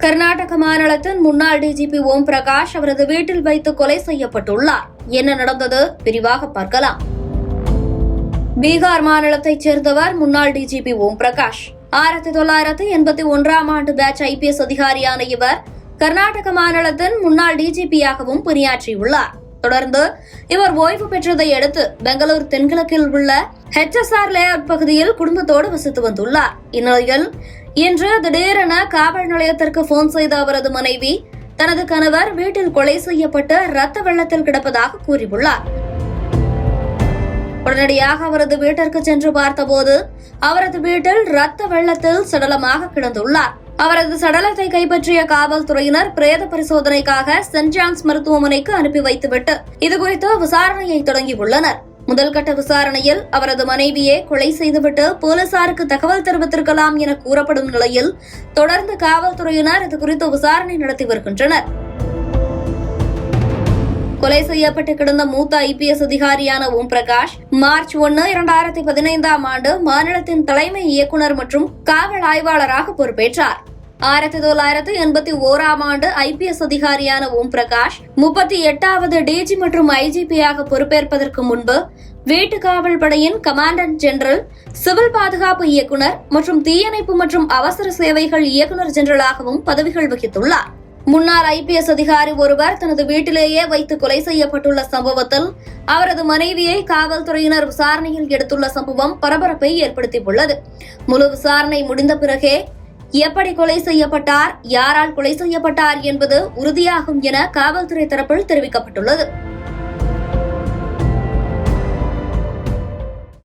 கர்நாடக மாநிலத்தின் முன்னாள் டிஜிபி ஓம் பிரகாஷ் அவரது வீட்டில் வைத்து கொலை செய்யப்பட்டுள்ளார். என்ன நடந்தது விரிவாக பார்க்கலாம். பீகார் மாநிலத்தைச் சேர்ந்தவர் முன்னாள் டிஜிபி ஓம் பிரகாஷ். 1981ஆம் ஆண்டு பேட்ச் IPS அதிகாரியான இவர் கர்நாடக மாநிலத்தின் முன்னாள் டிஜிபியாகவும் பணியாற்றியுள்ளார். தொடர்ந்து இவர் ஓய்வு பெற்றதை அடுத்து பெங்களூர் தென்கிழக்கில் உள்ள HSR லேஅவுட் பகுதியில் குடும்பத்தோடு வசித்து வந்துள்ளார். இந்நிலையில் இன்று திடீரென காவல் நிலையத்திற்கு போன் செய்த அவரது மனைவி தனது கணவர் வீட்டில் கொலை செய்யப்பட்டு ரத்த வெள்ளத்தில் கிடப்பதாக கூறியுள்ளார். உடனடியாக அவரது வீட்டிற்கு சென்று பார்த்தபோது அவரது வீட்டில் ரத்த வெள்ளத்தில் சடலமாக கிடந்துள்ளார். அவரது சடலத்தை கைப்பற்றிய காவல்துறையினர் பிரேத பரிசோதனைக்காக சென்ட் ஜான்ஸ் மருத்துவமனைக்கு அனுப்பி வைத்துவிட்டு இதுகுறித்து விசாரணையை தொடங்கியுள்ளனர். முதல்கட்ட விசாரணையில் அவரது மனைவியே கொலை செய்துவிட்டு போலீசாருக்கு தகவல் தெரிவித்திருக்கலாம் என கூறப்படும் நிலையில் தொடர்ந்து காவல்துறையினர் இதுகுறித்து விசாரணை நடத்தி வருகின்றனர். கொலை செய்யப்பட்டு கிடந்த மூத்த IPS அதிகாரியான ஓம் பிரகாஷ் மார்ச் 1, 2015ஆம் ஆண்டு மாநிலத்தின் தலைமை இயக்குநர் மற்றும் காவல் ஆய்வாளராக பொறுப்பேற்றார். 1981ஆம் ஆண்டு IPS அதிகாரியான ஓம் பிரகாஷ் 38வது DG மற்றும் IGPயாக பொறுப்பேற்பதற்கு முன்பு வீட்டு காவல் படையின் கமாண்டன்ட் ஜெனரல், சிவில் பாதுகாப்பு இயக்குநர் மற்றும் தீயணைப்பு மற்றும் அவசர சேவைகள் இயக்குநர் ஜெனரலாகவும் பதவிகள் வகித்துள்ளார். முன்னாள் IPS அதிகாரி ஒருவர் தனது வீட்டிலேயே வைத்து கொலை செய்யப்பட்டுள்ள சம்பவத்தில் அவரது மனைவியை காவல்துறையினர் விசாரணையில் எடுத்துள்ள சம்பவம் பரபரப்பை ஏற்படுத்தியுள்ளது. முழு விசாரணை முடிந்த பிறகே எப்படி கொலை செய்யப்பட்டார், யாரால் கொலை செய்யப்பட்டார் என்பது உறுதியாகும் என காவல்துறை தரப்பில் தெரிவிக்கப்பட்டுள்ளது.